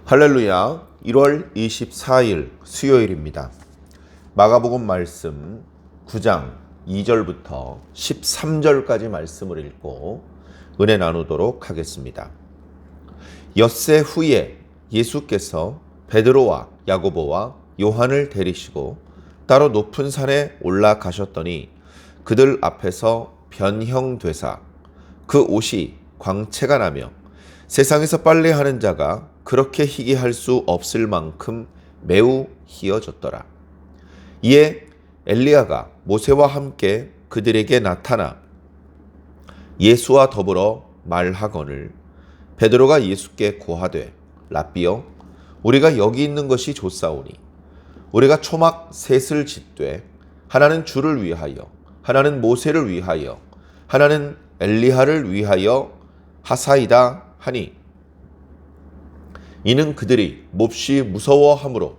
할렐루야. 1월 24일 수요일입니다. 마가복음 말씀 9장 2절부터 13절까지 말씀을 읽고 은혜 나누도록 하겠습니다. 엿새 후에 예수께서 베드로와 야고보와 요한을 데리시고 따로 높은 산에 올라가셨더니 그들 앞에서 변형되사 그 옷이 광채가 나며 세상에서 빨래하는 자가 그렇게 희게 할 수 없을 만큼 매우 희어졌더라. 이에 엘리야가 모세와 함께 그들에게 나타나 예수와 더불어 말하거늘 베드로가 예수께 고하되 랍비여 우리가 여기 있는 것이 좋사오니 우리가 초막 셋을 짓되 하나는 주를 위하여 하나는 모세를 위하여 하나는 엘리야를 위하여 하사이다 하니 이는 그들이 몹시 무서워하므로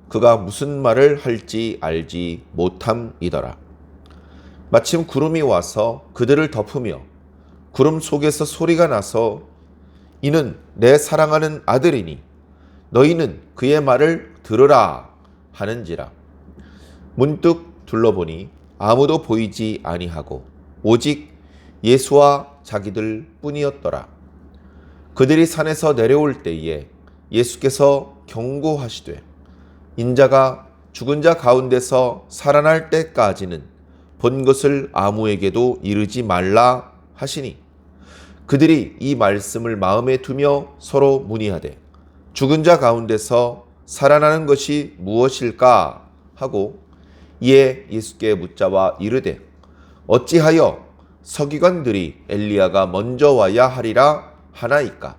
그가 무슨 말을 할지 알지 못함이더라. 마침 구름이 와서 그들을 덮으며 구름 속에서 소리가 나서 이는 내 사랑하는 아들이니 너희는 그의 말을 들으라 하는지라. 문득 둘러보니 아무도 보이지 아니하고 오직 예수와 자기들 뿐이었더라. 그들이 산에서 내려올 때에 예수께서 경고하시되 인자가 죽은 자 가운데서 살아날 때까지는 본 것을 아무에게도 이르지 말라 하시니 그들이 이 말씀을 마음에 두며 서로 문의하되 죽은 자 가운데서 살아나는 것이 무엇일까 하고 이에 예수께 묻자와 이르되 어찌하여 서기관들이 엘리야가 먼저 와야 하리라 하나이까.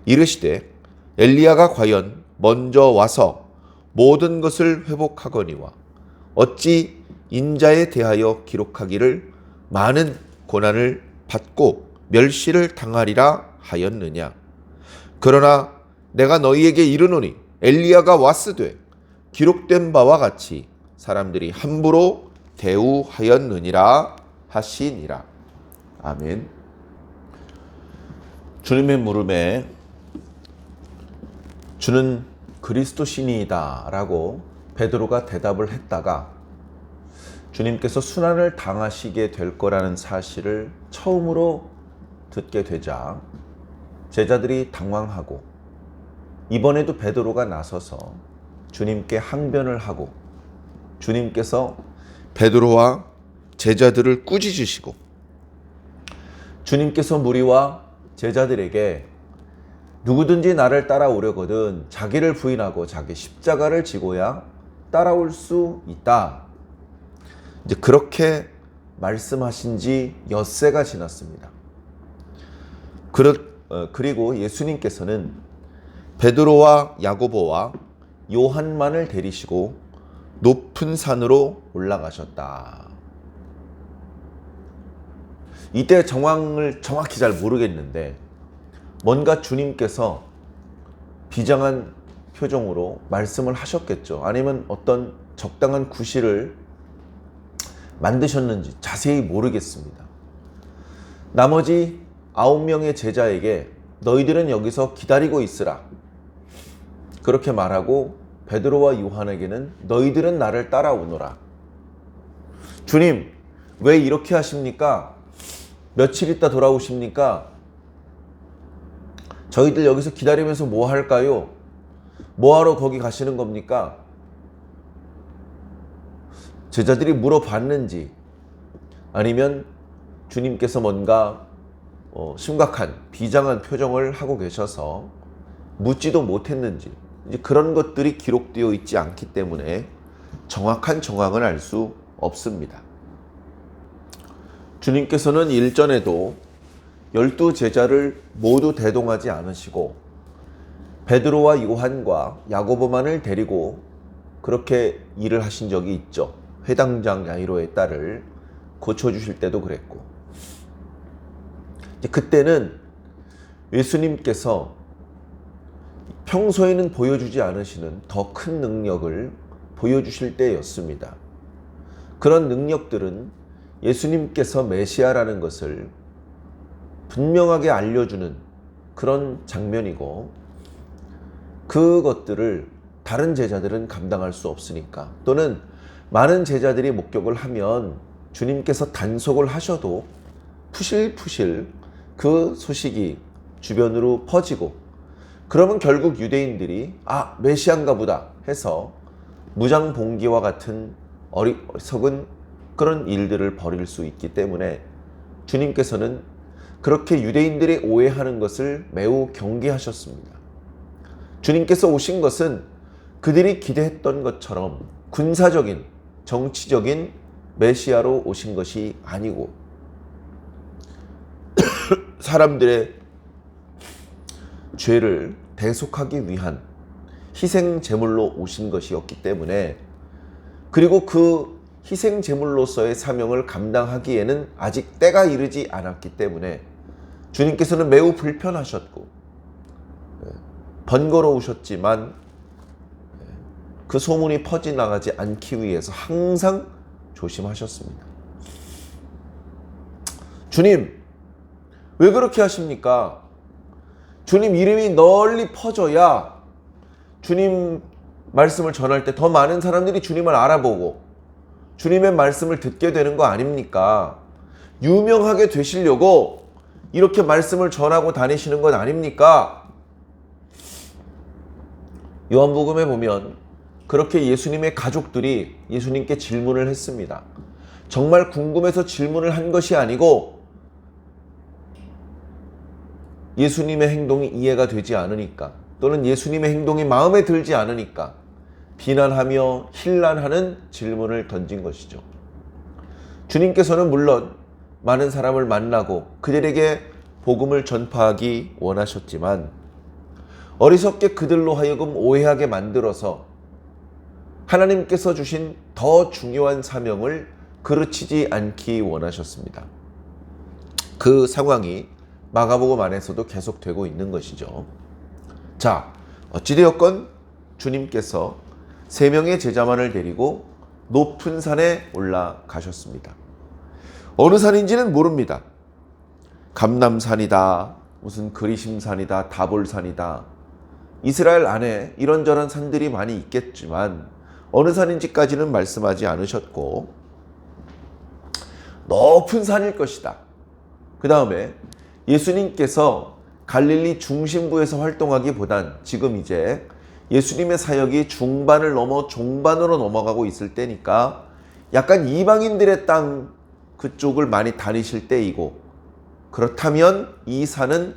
이르시되 엘리야가 과연 먼저 와서 모든 것을 회복하거니와 어찌 인자에 대하여 기록하기를 많은 고난을 받고 멸시를 당하리라 하였느냐. 그러나 내가 너희에게 이르노니 엘리야가 왔으되 기록된 바와 같이 사람들이 함부로 대우하였느니라 하시니라. 아멘. 주님의 물음에 주는 그리스도신이다 라고 베드로가 대답을 했다가 주님께서 순환을 당하시게 될 거라는 사실을 처음으로 듣게 되자 제자들이 당황하고 이번에도 베드로가 나서서 주님께 항변을 하고 주님께서 베드로와 제자들을 꾸짖으시고 주님께서 무리와 제자들에게 누구든지 나를 따라오려거든 자기를 부인하고 자기 십자가를 지고야 따라올 수 있다. 이제 그렇게 말씀하신 지 엿새가 지났습니다. 그리고 예수님께서는 베드로와 야고보와 요한만을 데리시고 높은 산으로 올라가셨다. 이때 정황을 정확히 잘 모르겠는데 뭔가 주님께서 비장한 표정으로 말씀을 하셨겠죠. 아니면 어떤 적당한 구실을 만드셨는지 자세히 모르겠습니다. 나머지 9명의 제자에게 너희들은 여기서 기다리고 있으라 그렇게 말하고 베드로와 요한에게는 너희들은 나를 따라오너라. 주님 왜 이렇게 하십니까? 며칠 있다 돌아오십니까? 저희들 여기서 기다리면서 뭐 할까요? 뭐하러 거기 가시는 겁니까? 제자들이 물어봤는지 아니면 주님께서 뭔가 심각한 비장한 표정을 하고 계셔서 묻지도 못했는지 이제 그런 것들이 기록되어 있지 않기 때문에 정확한 정황을 알 수 없습니다. 주님께서는 일전에도 12제자를 모두 대동하지 않으시고 베드로와 요한과 야고보만을 데리고 그렇게 일을 하신 적이 있죠. 회당장 야이로의 딸을 고쳐주실 때도 그랬고 그때는 예수님께서 평소에는 보여주지 않으시는 더 큰 능력을 보여주실 때였습니다. 그런 능력들은 예수님께서 메시아라는 것을 분명하게 알려주는 그런 장면이고 그것들을 다른 제자들은 감당할 수 없으니까, 또는 많은 제자들이 목격을 하면 주님께서 단속을 하셔도 푸실푸실 그 소식이 주변으로 퍼지고, 그러면 결국 유대인들이 메시아인가 보다 해서 무장봉기와 같은 어리석은 그런 일들을 벌일 수 있기 때문에 주님께서는 그렇게 유대인들이 오해하는 것을 매우 경계하셨습니다. 주님께서 오신 것은 그들이 기대했던 것처럼 군사적인, 정치적인 메시아로 오신 것이 아니고 사람들의 죄를 대속하기 위한 희생 제물로 오신 것이었기 때문에, 그리고 그 희생 제물로서의 사명을 감당하기에는 아직 때가 이르지 않았기 때문에 주님께서는 매우 불편하셨고 번거로우셨지만 그 소문이 퍼져나가지 않기 위해서 항상 조심하셨습니다. 주님, 왜 그렇게 하십니까? 주님 이름이 널리 퍼져야 주님 말씀을 전할 때 더 많은 사람들이 주님을 알아보고 주님의 말씀을 듣게 되는 거 아닙니까? 유명하게 되시려고 이렇게 말씀을 전하고 다니시는 것 아닙니까? 요한복음에 보면 그렇게 예수님의 가족들이 예수님께 질문을 했습니다. 정말 궁금해서 질문을 한 것이 아니고 예수님의 행동이 이해가 되지 않으니까, 또는 예수님의 행동이 마음에 들지 않으니까 비난하며 힐난하는 질문을 던진 것이죠. 주님께서는 물론 많은 사람을 만나고 그들에게 복음을 전파하기 원하셨지만 어리석게 그들로 하여금 오해하게 만들어서 하나님께서 주신 더 중요한 사명을 그르치지 않기 원하셨습니다. 그 상황이 마가복음 안에서도 계속되고 있는 것이죠. 자, 어찌되었건 주님께서 3명의 제자만을 데리고 높은 산에 올라가셨습니다. 어느 산인지는 모릅니다. 감람산이다, 무슨 그리심산이다, 다볼산이다. 이스라엘 안에 이런저런 산들이 많이 있겠지만 어느 산인지까지는 말씀하지 않으셨고, 높은 산일 것이다. 그 다음에 예수님께서 갈릴리 중심부에서 활동하기보단 지금 이제 예수님의 사역이 중반을 넘어 종반으로 넘어가고 있을 때니까 약간 이방인들의 땅 그쪽을 많이 다니실 때이고, 그렇다면 이 산은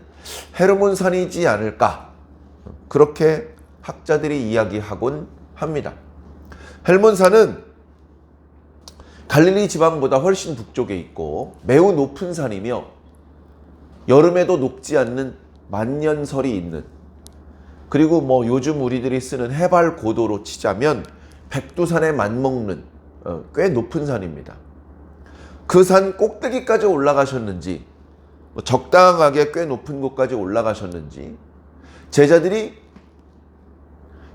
헤르몬산이지 않을까, 그렇게 학자들이 이야기하곤 합니다. 헬몬산은 갈릴리 지방보다 훨씬 북쪽에 있고 매우 높은 산이며 여름에도 녹지 않는 만년설이 있는, 그리고 요즘 우리들이 쓰는 해발 고도로 치자면 백두산에 맞먹는 꽤 높은 산입니다. 그 산 꼭대기까지 올라가셨는지, 적당하게 꽤 높은 곳까지 올라가셨는지, 제자들이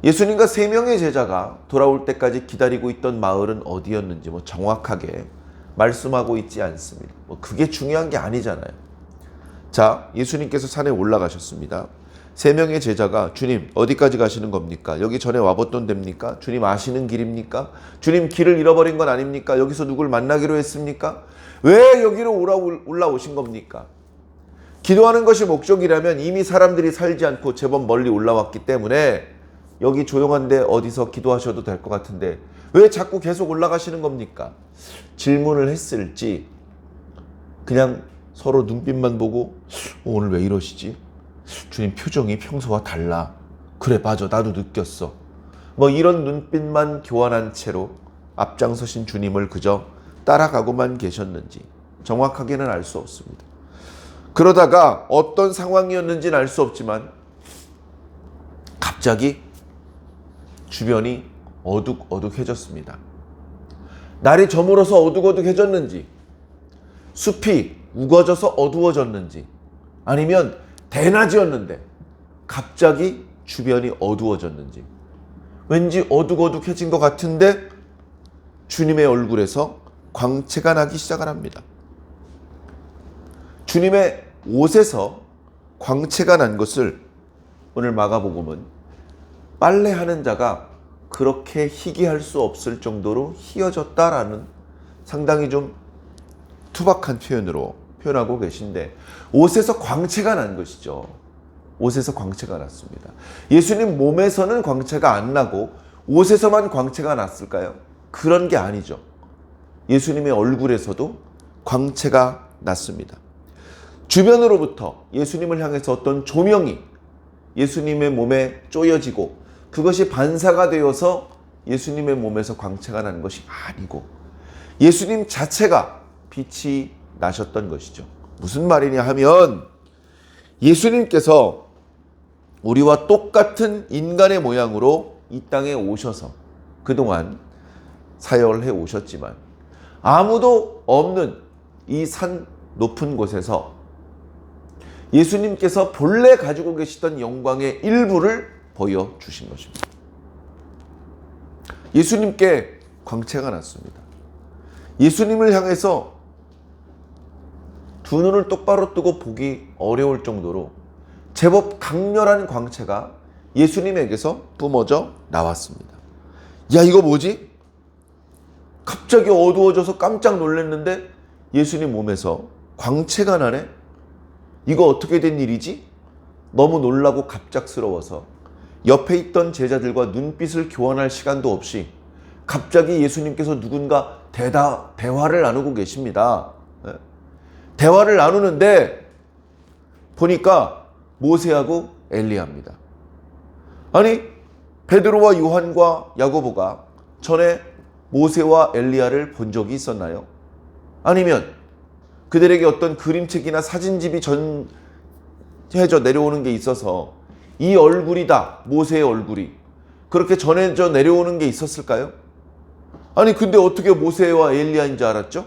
예수님과 3명의 제자가 돌아올 때까지 기다리고 있던 마을은 어디였는지 정확하게 말씀하고 있지 않습니다. 그게 중요한 게 아니잖아요. 자, 예수님께서 산에 올라가셨습니다. 3명의 제자가 주님 어디까지 가시는 겁니까? 여기 전에 와봤던 데입니까? 주님 아시는 길입니까? 주님 길을 잃어버린 건 아닙니까? 여기서 누굴 만나기로 했습니까? 왜 여기로 올라오신 겁니까? 기도하는 것이 목적이라면 이미 사람들이 살지 않고 제법 멀리 올라왔기 때문에 여기 조용한데 어디서 기도하셔도 될 것 같은데 왜 자꾸 계속 올라가시는 겁니까? 질문을 했을지 그냥 서로 눈빛만 보고 오늘 왜 이러시지? 주님 표정이 평소와 달라. 그래 맞아 나도 느꼈어. 이런 눈빛만 교환한 채로 앞장서신 주님을 그저 따라가고만 계셨는지 정확하게는 알 수 없습니다. 그러다가 어떤 상황이었는지는 알 수 없지만 갑자기 주변이 어둑어둑해졌습니다. 날이 저물어서 어둑어둑해졌는지, 숲이 우거져서 어두워졌는지, 아니면 대낮이었는데 갑자기 주변이 어두워졌는지, 왠지 어둑어둑해진 것 같은데 주님의 얼굴에서 광채가 나기 시작을 합니다. 주님의 옷에서 광채가 난 것을 오늘 마가복음은 빨래하는 자가 그렇게 희귀할 수 없을 정도로 희어졌다라는 상당히 좀 투박한 표현으로 표현하고 계신데, 옷에서 광채가 난 것이죠. 옷에서 광채가 났습니다. 예수님 몸에서는 광채가 안 나고 옷에서만 광채가 났을까요? 그런 게 아니죠. 예수님의 얼굴에서도 광채가 났습니다. 주변으로부터 예수님을 향해서 어떤 조명이 예수님의 몸에 쪼여지고 그것이 반사가 되어서 예수님의 몸에서 광채가 나는 것이 아니고 예수님 자체가 빛이 나셨던 것이죠. 무슨 말이냐 하면, 예수님께서 우리와 똑같은 인간의 모양으로 이 땅에 오셔서 그동안 사역을 해 오셨지만 아무도 없는 이 산 높은 곳에서 예수님께서 본래 가지고 계시던 영광의 일부를 보여주신 것입니다. 예수님께 광채가 났습니다. 예수님을 향해서 두 눈을 똑바로 뜨고 보기 어려울 정도로 제법 강렬한 광채가 예수님에게서 뿜어져 나왔습니다. 야, 이거 뭐지? 갑자기 어두워져서 깜짝 놀랐는데 예수님 몸에서 광채가 나네? 이거 어떻게 된 일이지? 너무 놀라고 갑작스러워서 옆에 있던 제자들과 눈빛을 교환할 시간도 없이 갑자기 예수님께서 누군가 대화를 나누고 계십니다. 대화를 나누는데 보니까 모세하고 엘리야입니다. 아니, 베드로와 요한과 야고보가 전에 모세와 엘리야를 본 적이 있었나요? 아니면 그들에게 어떤 그림책이나 사진집이 전해져 내려오는 게 있어서 이 얼굴이다, 모세의 얼굴이, 그렇게 전해져 내려오는 게 있었을까요? 아니, 근데 어떻게 모세와 엘리야인 줄 알았죠?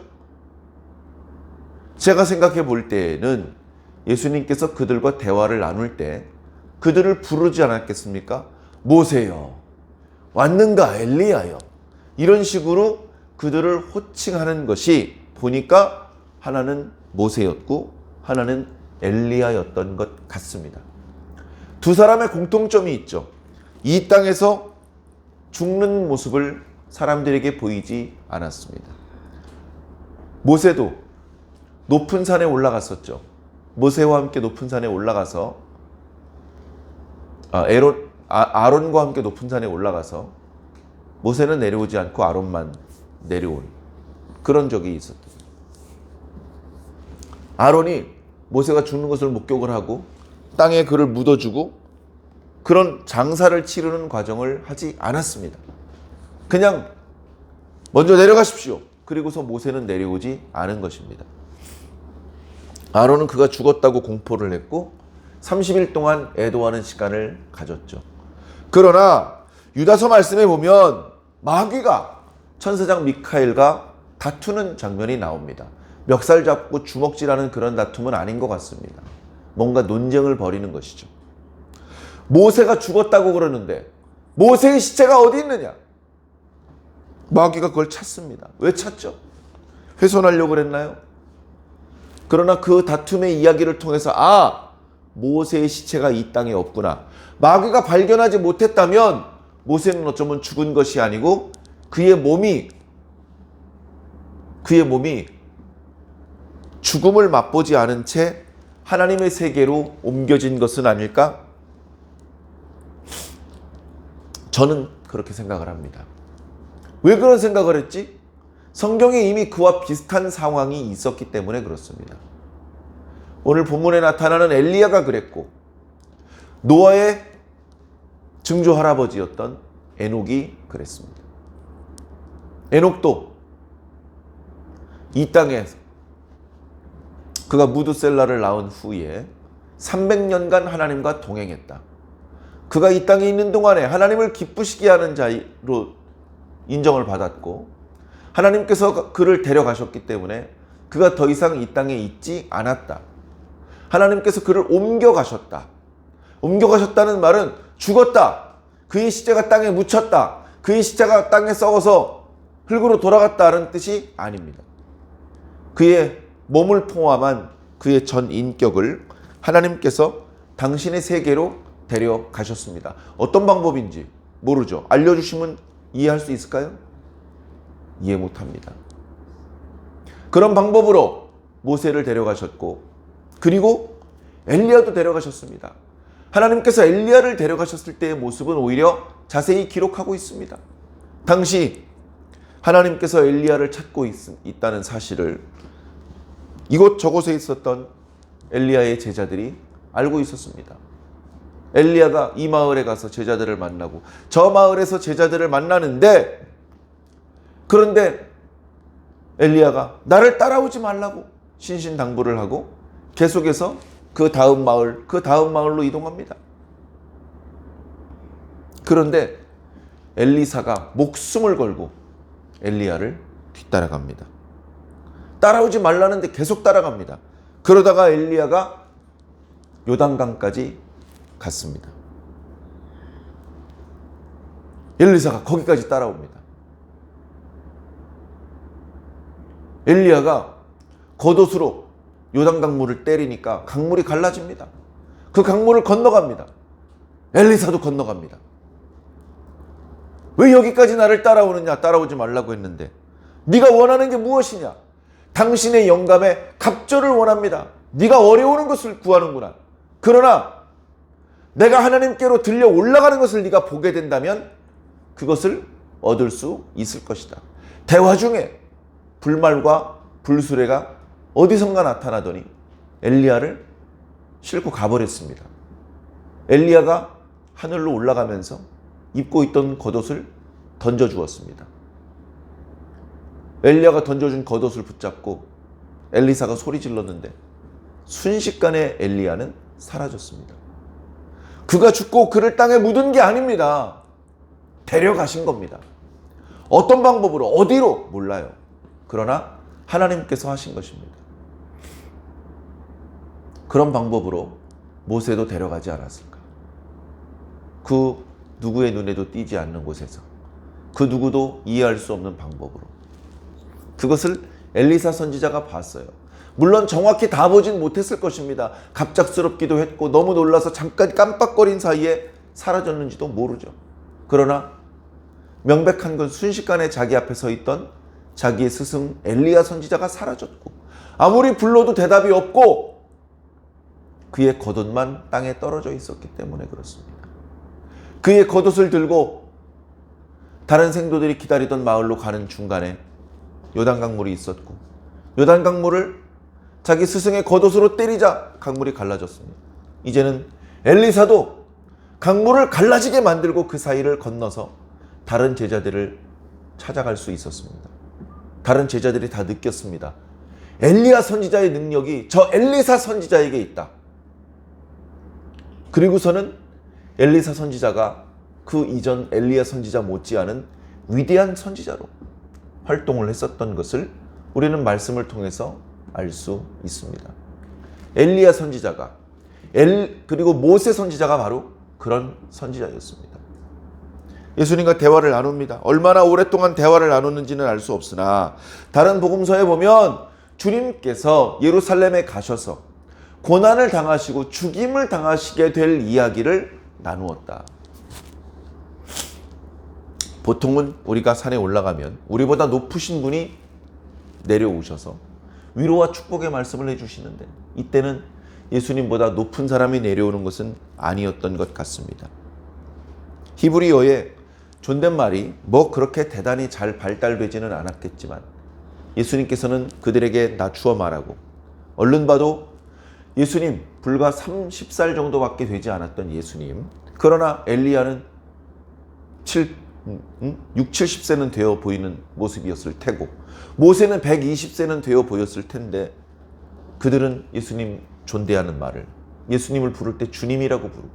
제가 생각해 볼 때에는 예수님께서 그들과 대화를 나눌 때 그들을 부르지 않았겠습니까? 모세여, 왔는가 엘리야여, 이런 식으로 그들을 호칭하는 것이 보니까 하나는 모세였고 하나는 엘리야였던 것 같습니다. 두 사람의 공통점이 있죠. 이 땅에서 죽는 모습을 사람들에게 보이지 않았습니다. 모세도 높은 산에 올라갔었죠. 모세와 함께 높은 산에 올라가서 아론과 함께 높은 산에 올라가서 모세는 내려오지 않고 아론만 내려온 그런 적이 있었던. 아론이 모세가 죽는 것을 목격을 하고 땅에 그를 묻어주고 그런 장사를 치르는 과정을 하지 않았습니다. 그냥 먼저 내려가십시오. 그리고서 모세는 내려오지 않은 것입니다. 아론은 그가 죽었다고 공포를 했고 30일 동안 애도하는 시간을 가졌죠. 그러나 유다서 말씀에 보면 마귀가 천사장 미카엘과 다투는 장면이 나옵니다. 멱살 잡고 주먹질하는 그런 다툼은 아닌 것 같습니다. 뭔가 논쟁을 벌이는 것이죠. 모세가 죽었다고 그러는데 모세의 시체가 어디 있느냐? 마귀가 그걸 찾습니다. 왜 찾죠? 훼손하려고 그랬나요? 그러나 그 다툼의 이야기를 통해서 모세의 시체가 이 땅에 없구나. 마귀가 발견하지 못했다면 모세는 어쩌면 죽은 것이 아니고 그의 몸이 죽음을 맛보지 않은 채 하나님의 세계로 옮겨진 것은 아닐까? 저는 그렇게 생각을 합니다. 왜 그런 생각을 했지? 성경에 이미 그와 비슷한 상황이 있었기 때문에 그렇습니다. 오늘 본문에 나타나는 엘리야가 그랬고 노아의 증조 할아버지였던 에녹이 그랬습니다. 에녹도 이 땅에서 그가 무드셀라를 낳은 후에 300년간 하나님과 동행했다. 그가 이 땅에 있는 동안에 하나님을 기쁘시게 하는 자로 인정을 받았고 하나님께서 그를 데려가셨기 때문에 그가 더 이상 이 땅에 있지 않았다. 하나님께서 그를 옮겨가셨다. 옮겨가셨다는 말은 죽었다. 그의 시체가 땅에 묻혔다. 그의 시체가 땅에 썩어서 흙으로 돌아갔다는 뜻이 아닙니다. 그의 몸을 포함한 그의 전 인격을 하나님께서 당신의 세계로 데려가셨습니다. 어떤 방법인지 모르죠. 알려주시면 이해할 수 있을까요? 이해 못합니다. 그런 방법으로 모세를 데려가셨고, 그리고 엘리야도 데려가셨습니다. 하나님께서 엘리야를 데려가셨을 때의 모습은 오히려 자세히 기록하고 있습니다. 당시 하나님께서 엘리야를 찾고 있다는 사실을 이곳 저곳에 있었던 엘리야의 제자들이 알고 있었습니다. 엘리야가 이 마을에 가서 제자들을 만나고 저 마을에서 제자들을 만나는데, 그런데 엘리야가 나를 따라오지 말라고 신신당부를 하고 계속해서 그 다음 마을로 이동합니다. 그런데 엘리사가 목숨을 걸고 엘리야를 뒤따라갑니다. 따라오지 말라는데 계속 따라갑니다. 그러다가 엘리야가 요단강까지 갔습니다. 엘리사가 거기까지 따라옵니다. 엘리야가 겉옷으로 요단강물을 때리니까 강물이 갈라집니다. 그 강물을 건너갑니다. 엘리사도 건너갑니다. 왜 여기까지 나를 따라오느냐? 따라오지 말라고 했는데 네가 원하는 게 무엇이냐? 당신의 영감에 갑절을 원합니다. 네가 어려우는 것을 구하는구나. 그러나 내가 하나님께로 들려 올라가는 것을 네가 보게 된다면 그것을 얻을 수 있을 것이다. 대화 중에 불말과 불수레가 어디선가 나타나더니 엘리야를 싣고 가버렸습니다. 엘리야가 하늘로 올라가면서 입고 있던 겉옷을 던져주었습니다. 엘리야가 던져준 겉옷을 붙잡고 엘리사가 소리 질렀는데 순식간에 엘리야는 사라졌습니다. 그가 죽고 그를 땅에 묻은 게 아닙니다. 데려가신 겁니다. 어떤 방법으로 어디로 몰라요. 그러나 하나님께서 하신 것입니다. 그런 방법으로 모세도 데려가지 않았을까? 그 누구의 눈에도 띄지 않는 곳에서 그 누구도 이해할 수 없는 방법으로 그것을 엘리사 선지자가 봤어요. 물론 정확히 다 보진 못했을 것입니다. 갑작스럽기도 했고 너무 놀라서 잠깐 깜빡거린 사이에 사라졌는지도 모르죠. 그러나 명백한 건 순식간에 자기 앞에 서 있던 자기의 스승 엘리야 선지자가 사라졌고 아무리 불러도 대답이 없고 그의 겉옷만 땅에 떨어져 있었기 때문에 그렇습니다. 그의 겉옷을 들고 다른 생도들이 기다리던 마을로 가는 중간에 요단강물이 있었고 요단강물을 자기 스승의 겉옷으로 때리자 강물이 갈라졌습니다. 이제는 엘리사도 강물을 갈라지게 만들고 그 사이를 건너서 다른 제자들을 찾아갈 수 있었습니다. 다른 제자들이 다 느꼈습니다. 엘리야 선지자의 능력이 저 엘리사 선지자에게 있다. 그리고서는 엘리사 선지자가 그 이전 엘리야 선지자 못지않은 위대한 선지자로 활동을 했었던 것을 우리는 말씀을 통해서 알 수 있습니다. 엘리야 선지자가 그리고 모세 선지자가 바로 그런 선지자였습니다. 예수님과 대화를 나눕니다. 얼마나 오랫동안 대화를 나눴는지는 알 수 없으나 다른 복음서에 보면 주님께서 예루살렘에 가셔서 고난을 당하시고 죽임을 당하시게 될 이야기를 나누었다. 보통은 우리가 산에 올라가면 우리보다 높으신 분이 내려오셔서 위로와 축복의 말씀을 해주시는데 이때는 예수님보다 높은 사람이 내려오는 것은 아니었던 것 같습니다. 히브리어의 존댓말이 뭐 그렇게 대단히 잘 발달되지는 않았겠지만 예수님께서는 그들에게 낮추어 말하고 얼른 봐도 예수님 불과 30살 정도밖에 되지 않았던 예수님, 그러나 엘리야는 6, 70세는 되어 보이는 모습이었을 테고 모세는 120세는 되어 보였을 텐데 그들은 예수님 존대하는 말을, 예수님을 부를 때 주님이라고 부르고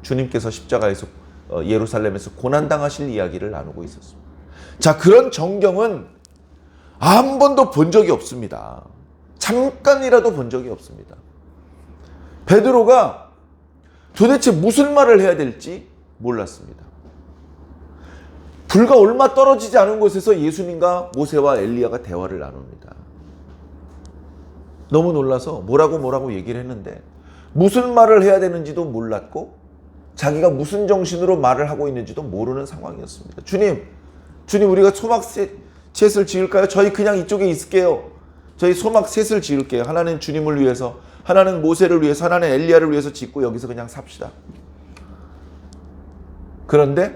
주님께서 십자가에서 예루살렘에서 고난당하실 이야기를 나누고 있었습니다. 자, 그런 정경은 한 번도 본 적이 없습니다. 잠깐이라도 본 적이 없습니다. 베드로가 도대체 무슨 말을 해야 될지 몰랐습니다. 불과 얼마 떨어지지 않은 곳에서 예수님과 모세와 엘리야가 대화를 나눕니다. 너무 놀라서 뭐라고 얘기를 했는데 무슨 말을 해야 되는지도 몰랐고 자기가 무슨 정신으로 말을 하고 있는지도 모르는 상황이었습니다. 주님 우리가 소막셋을 지을까요? 저희 그냥 이쪽에 있을게요. 저희 소막셋을 지을게요. 하나는 주님을 위해서, 하나는 모세를 위해서, 하나는 엘리야를 위해서 짓고 여기서 그냥 삽시다. 그런데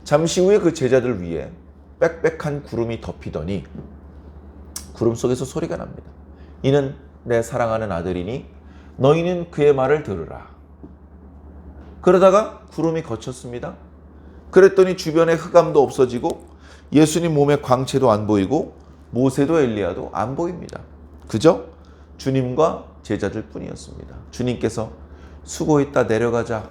잠시 후에 그 제자들 위에 빽빽한 구름이 덮이더니 구름 속에서 소리가 납니다. 이는 내 사랑하는 아들이니 너희는 그의 말을 들으라. 그러다가 구름이 걷혔습니다. 그랬더니 주변에 흑암도 없어지고 예수님 몸의 광채도 안 보이고 모세도 엘리야도 안 보입니다. 그저 주님과 제자들 뿐이었습니다. 주님께서 수고했다 내려가자.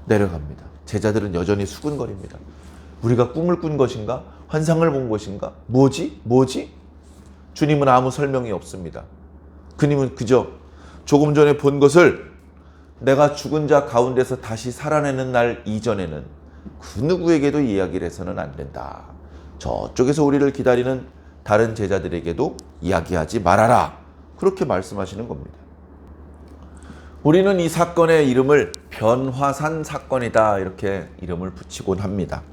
내려갑니다. 제자들은 여전히 수군거립니다. 우리가 꿈을 꾼 것인가? 환상을 본 것인가? 뭐지? 주님은 아무 설명이 없습니다. 그님은 그저 조금 전에 본 것을 내가 죽은 자 가운데서 다시 살아내는 날 이전에는 그 누구에게도 이야기를 해서는 안 된다. 저쪽에서 우리를 기다리는 다른 제자들에게도 이야기하지 말아라. 그렇게 말씀하시는 겁니다. 우리는 이 사건의 이름을 변화산 사건이다 이렇게 이름을 붙이곤 합니다.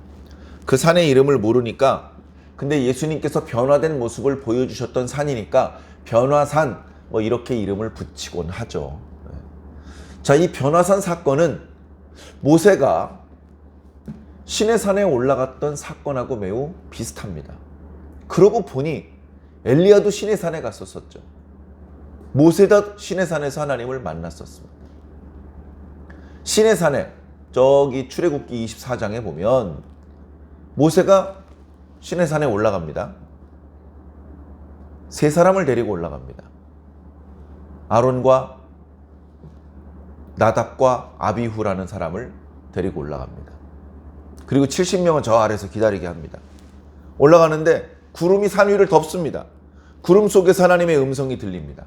그 산의 이름을 모르니까, 근데 예수님께서 변화된 모습을 보여주셨던 산이니까 변화산 이렇게 이름을 붙이곤 하죠. 자, 이 변화산 사건은 모세가 시내산에 올라갔던 사건하고 매우 비슷합니다. 그러고 보니 엘리야도 시내산에 갔었었죠. 모세도 시내산에서 하나님을 만났었습니다. 시내산에 저기 출애굽기 24장에 보면 모세가 시내산에 올라갑니다. 세 사람을 데리고 올라갑니다. 아론과 나답과 아비후라는 사람을 데리고 올라갑니다. 그리고 70명은 저 아래서 기다리게 합니다. 올라가는데 구름이 산 위를 덮습니다. 구름 속에서 하나님의 음성이 들립니다.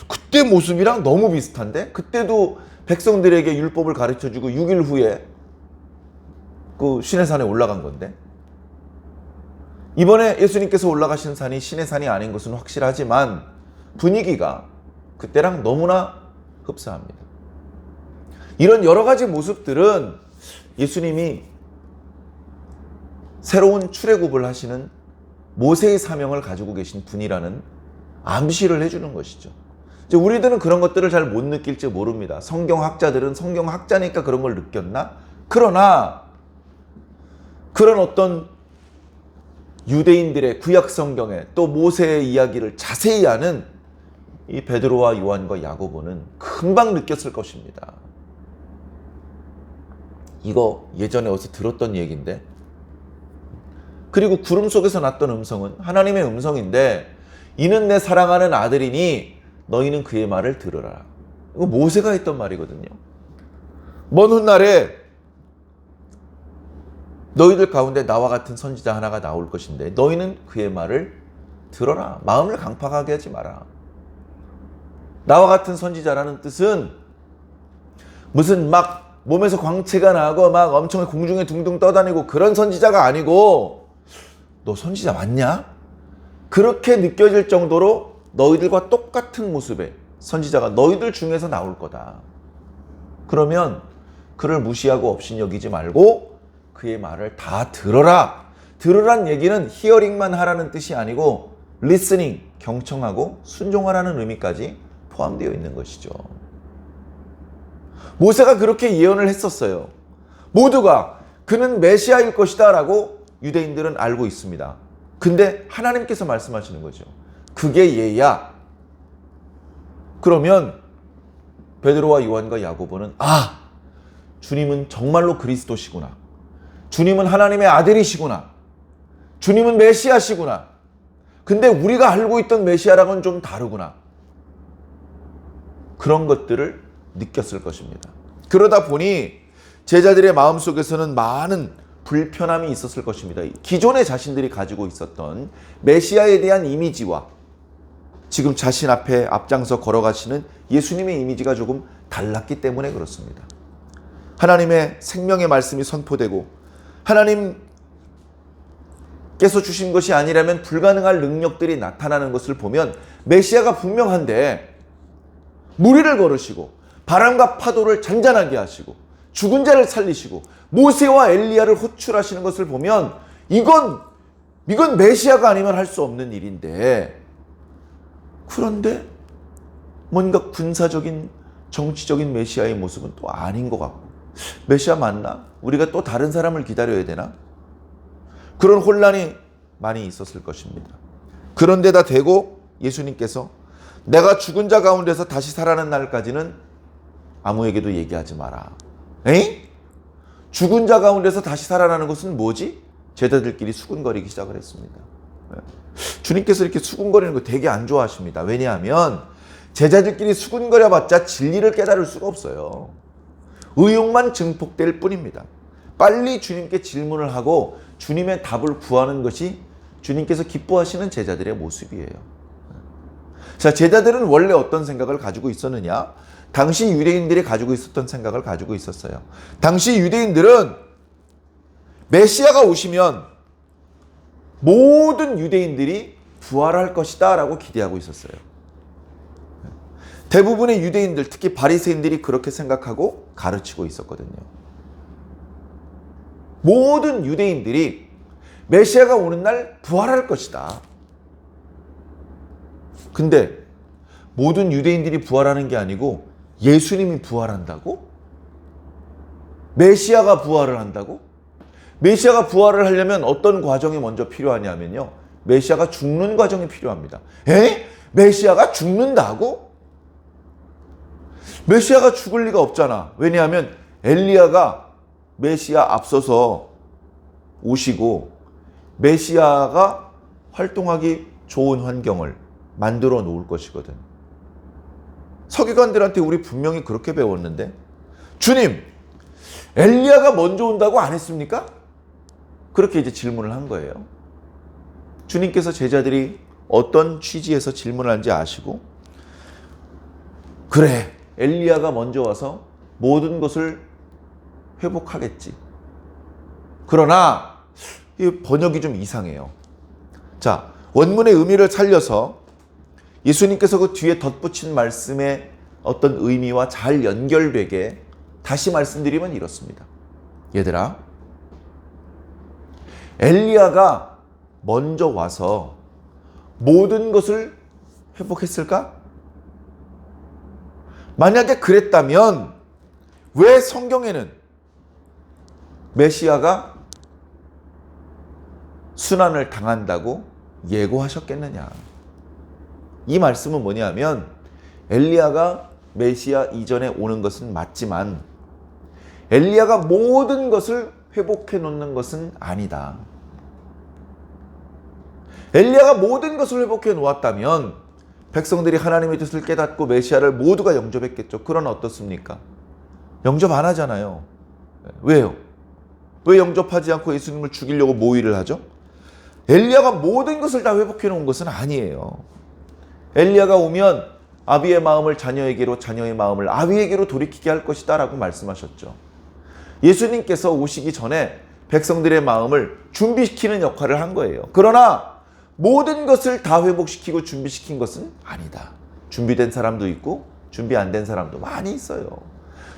그때 모습이랑 너무 비슷한데? 그때도 백성들에게 율법을 가르쳐주고 6일 후에 그 시내산에 올라간 건데, 이번에 예수님께서 올라가신 산이 시내산이 아닌 것은 확실하지만 분위기가 그때랑 너무나 흡사합니다. 이런 여러 가지 모습들은 예수님이 새로운 출애굽을 하시는 모세의 사명을 가지고 계신 분이라는 암시를 해주는 것이죠. 이제 우리들은 그런 것들을 잘 못 느낄지 모릅니다. 성경학자들은 성경학자니까 그런 걸 느꼈나? 그러나 그런 어떤 유대인들의 구약 성경에 또 모세의 이야기를 자세히 아는 이 베드로와 요한과 야고보는 금방 느꼈을 것입니다. 이거 예전에 어디서 들었던 얘기인데, 그리고 구름 속에서 났던 음성은 하나님의 음성인데, 이는 내 사랑하는 아들이니 너희는 그의 말을 들으라. 이거 모세가 했던 말이거든요. 먼 훗날에 너희들 가운데 나와 같은 선지자 하나가 나올 것인데 너희는 그의 말을 들어라. 마음을 강팍하게 하지 마라. 나와 같은 선지자라는 뜻은 무슨 막 몸에서 광채가 나고 막 엄청 공중에 둥둥 떠다니고 그런 선지자가 아니고, 너 선지자 맞냐? 그렇게 느껴질 정도로 너희들과 똑같은 모습의 선지자가 너희들 중에서 나올 거다. 그러면 그를 무시하고 업신여기지 말고 그의 말을 다 들어라. 들으란 얘기는 히어링만 하라는 뜻이 아니고 리스닝, 경청하고 순종하라는 의미까지 포함되어 있는 것이죠. 모세가 그렇게 예언을 했었어요. 모두가 그는 메시아일 것이다 라고 유대인들은 알고 있습니다. 근데 하나님께서 말씀하시는 거죠. 그게 얘야. 그러면 베드로와 요한과 야고보는 주님은 정말로 그리스도시구나. 주님은 하나님의 아들이시구나. 주님은 메시아시구나. 근데 우리가 알고 있던 메시아랑은 좀 다르구나. 그런 것들을 느꼈을 것입니다. 그러다 보니 제자들의 마음속에서는 많은 불편함이 있었을 것입니다. 기존에 자신들이 가지고 있었던 메시아에 대한 이미지와 지금 자신 앞에 앞장서 걸어가시는 예수님의 이미지가 조금 달랐기 때문에 그렇습니다. 하나님의 생명의 말씀이 선포되고 하나님께서 주신 것이 아니라면 불가능할 능력들이 나타나는 것을 보면 메시아가 분명한데 무리를 걸으시고 바람과 파도를 잔잔하게 하시고 죽은 자를 살리시고 모세와 엘리야를 호출하시는 것을 보면 이건 메시아가 아니면 할 수 없는 일인데, 그런데 뭔가 군사적인 정치적인 메시아의 모습은 또 아닌 것 같고, 메시아 맞나? 우리가 또 다른 사람을 기다려야 되나? 그런 혼란이 많이 있었을 것입니다. 그런데다 대고 예수님께서 내가 죽은 자 가운데서 다시 살아난 날까지는 아무에게도 얘기하지 마라. 에이? 죽은 자 가운데서 다시 살아나는 것은 뭐지? 제자들끼리 수군거리기 시작을 했습니다. 주님께서 이렇게 수군거리는 거 되게 안 좋아하십니다. 왜냐하면 제자들끼리 수군거려봤자 진리를 깨달을 수가 없어요. 의욕만 증폭될 뿐입니다. 빨리 주님께 질문을 하고 주님의 답을 구하는 것이 주님께서 기뻐하시는 제자들의 모습이에요. 자, 제자들은 원래 어떤 생각을 가지고 있었느냐? 당시 유대인들이 가지고 있었던 생각을 가지고 있었어요. 당시 유대인들은 메시아가 오시면 모든 유대인들이 부활할 것이다 라고 기대하고 있었어요. 대부분의 유대인들, 특히 바리새인들이 그렇게 생각하고 가르치고 있었거든요. 모든 유대인들이 메시아가 오는 날 부활할 것이다. 근데 모든 유대인들이 부활하는 게 아니고 예수님이 부활한다고? 메시아가 부활을 한다고? 메시아가 부활을 하려면 어떤 과정이 먼저 필요하냐면요, 메시아가 죽는 과정이 필요합니다. 메시아가 죽는다고? 메시아가 죽을 리가 없잖아. 왜냐하면 엘리야가 메시아 앞서서 오시고 메시아가 활동하기 좋은 환경을 만들어 놓을 것이거든. 서기관들한테 우리 분명히 그렇게 배웠는데, 주님, 엘리야가 먼저 온다고 안 했습니까? 그렇게 이제 질문을 한 거예요. 주님께서 제자들이 어떤 취지에서 질문을 하는지 아시고, 그래, 엘리야가 먼저 와서 모든 것을 회복하겠지. 그러나 이 번역이 좀 이상해요. 자, 원문의 의미를 살려서 예수님께서 그 뒤에 덧붙인 말씀의 어떤 의미와 잘 연결되게 다시 말씀드리면 이렇습니다. 얘들아, 엘리야가 먼저 와서 모든 것을 회복했을까? 만약에 그랬다면 왜 성경에는 메시아가 순환을 당한다고 예고하셨겠느냐? 이 말씀은 뭐냐면 엘리야가 메시아 이전에 오는 것은 맞지만 엘리야가 모든 것을 회복해 놓는 것은 아니다. 엘리야가 모든 것을 회복해 놓았다면 백성들이 하나님의 뜻을 깨닫고 메시아를 모두가 영접했겠죠. 그러나 어떻습니까? 영접 안 하잖아요. 왜요? 왜 영접하지 않고 예수님을 죽이려고 모의를 하죠? 엘리야가 모든 것을 다 회복해 놓은 것은 아니에요. 엘리야가 오면 아비의 마음을 자녀에게로, 자녀의 마음을 아비에게로 돌이키게 할 것이다 라고 말씀하셨죠. 예수님께서 오시기 전에 백성들의 마음을 준비시키는 역할을 한 거예요. 그러나 모든 것을 다 회복시키고 준비시킨 것은 아니다. 준비된 사람도 있고 준비 안 된 사람도 많이 있어요.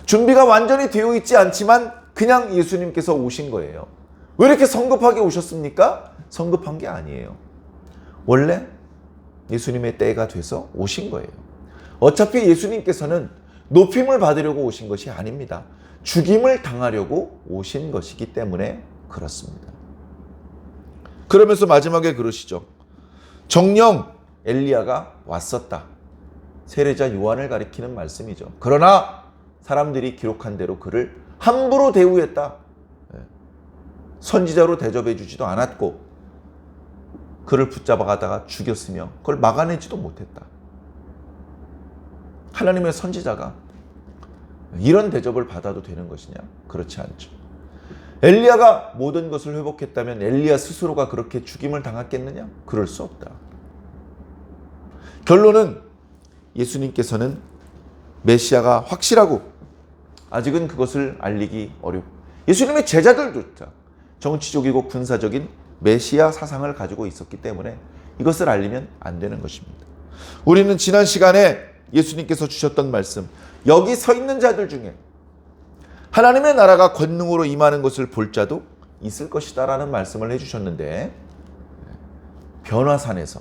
준비가 완전히 되어 있지 않지만 그냥 예수님께서 오신 거예요. 왜 이렇게 성급하게 오셨습니까? 성급한 게 아니에요. 원래 예수님의 때가 돼서 오신 거예요. 어차피 예수님께서는 높임을 받으려고 오신 것이 아닙니다. 죽임을 당하려고 오신 것이기 때문에 그렇습니다. 그러면서 마지막에 그러시죠. 정녕 엘리야가 왔었다. 세례자 요한을 가리키는 말씀이죠. 그러나 사람들이 기록한 대로 그를 함부로 대우했다. 선지자로 대접해 주지도 않았고 그를 붙잡아가다가 죽였으며 그걸 막아내지도 못했다. 하나님의 선지자가 이런 대접을 받아도 되는 것이냐? 그렇지 않죠. 엘리야가 모든 것을 회복했다면 엘리야 스스로가 그렇게 죽임을 당했겠느냐? 그럴 수 없다. 결론은 예수님께서는 메시아가 확실하고 아직은 그것을 알리기 어렵고 예수님의 제자들조차 정치적이고 군사적인 메시아 사상을 가지고 있었기 때문에 이것을 알리면 안 되는 것입니다. 우리는 지난 시간에 예수님께서 주셨던 말씀, 여기 서 있는 자들 중에 하나님의 나라가 권능으로 임하는 것을 볼 자도 있을 것이다 라는 말씀을 해주셨는데, 변화산에서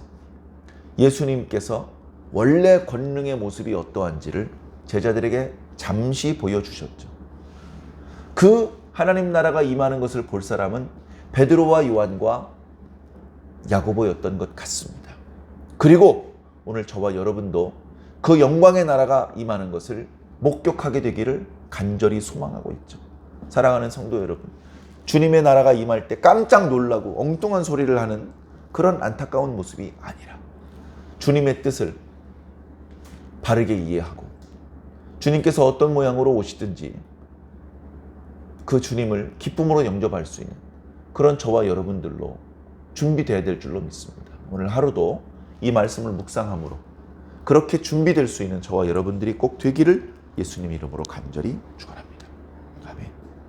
예수님께서 원래 권능의 모습이 어떠한지를 제자들에게 잠시 보여주셨죠. 그 하나님 나라가 임하는 것을 볼 사람은 베드로와 요한과 야고보였던 것 같습니다. 그리고 오늘 저와 여러분도 그 영광의 나라가 임하는 것을 목격하게 되기를 간절히 소망하고 있죠. 사랑하는 성도 여러분, 주님의 나라가 임할 때 깜짝 놀라고 엉뚱한 소리를 하는 그런 안타까운 모습이 아니라 주님의 뜻을 바르게 이해하고 주님께서 어떤 모양으로 오시든지 그 주님을 기쁨으로 영접할 수 있는 그런 저와 여러분들로 준비되어야 될 줄로 믿습니다. 오늘 하루도 이 말씀을 묵상함으로 그렇게 준비될 수 있는 저와 여러분들이 꼭 되기를 예수님 이름으로 간절히 축원합니다.